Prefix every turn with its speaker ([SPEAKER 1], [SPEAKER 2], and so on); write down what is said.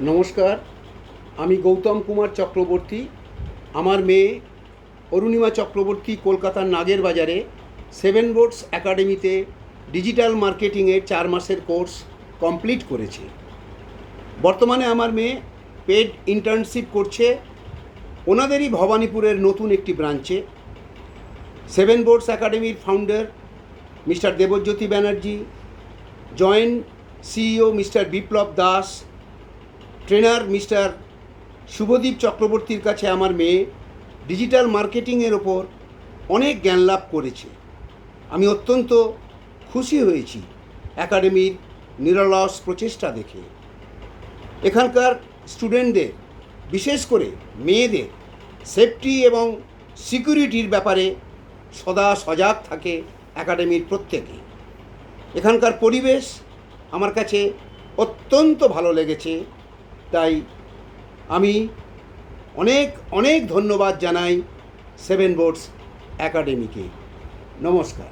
[SPEAKER 1] নমস্কার, আমি গৌতম কুমার চক্রবর্তী। আমার মেয়ে অরুণিমা চক্রবর্তী কলকাতার নাগের বাজারে 7 বোর্ডস একাডেমিতে ডিজিটাল মার্কেটিংয়ের 4 মাসের কোর্স কমপ্লিট করেছে। বর্তমানে আমার মেয়ে পেড ইন্টার্নশিপ করছে ওনাদেরই ভবানীপুরের নতুন একটি ব্রাঞ্চে। 7 বোর্ডস একাডেমির founder mister Debjyoti Banerjee, joint CEO mister Biplab Das, trainer mister Shubhodip চক্রবর্তীর কাছে আমার মেয়ে ডিজিটাল মার্কেটিংয়ের ওপর অনেক জ্ঞান লাভ করেছে। আমি অত্যন্ত খুশি হয়েছি একাডেমির নিরলস প্রচেষ্টা দেখে। এখানকার স্টুডেন্টদের, বিশেষ করে মেয়েদের সেফটি এবং সিকিউরিটির ব্যাপারে সদা সজাগ থাকে একাডেমির প্রত্যেকে। এখানকার পরিবেশ আমার কাছে অত্যন্ত ভালো লেগেছে, তাই আমি অনেক অনেক ধন্যবাদ জানাই 7 বোর্ডস একাডেমিকে। নমস্কার।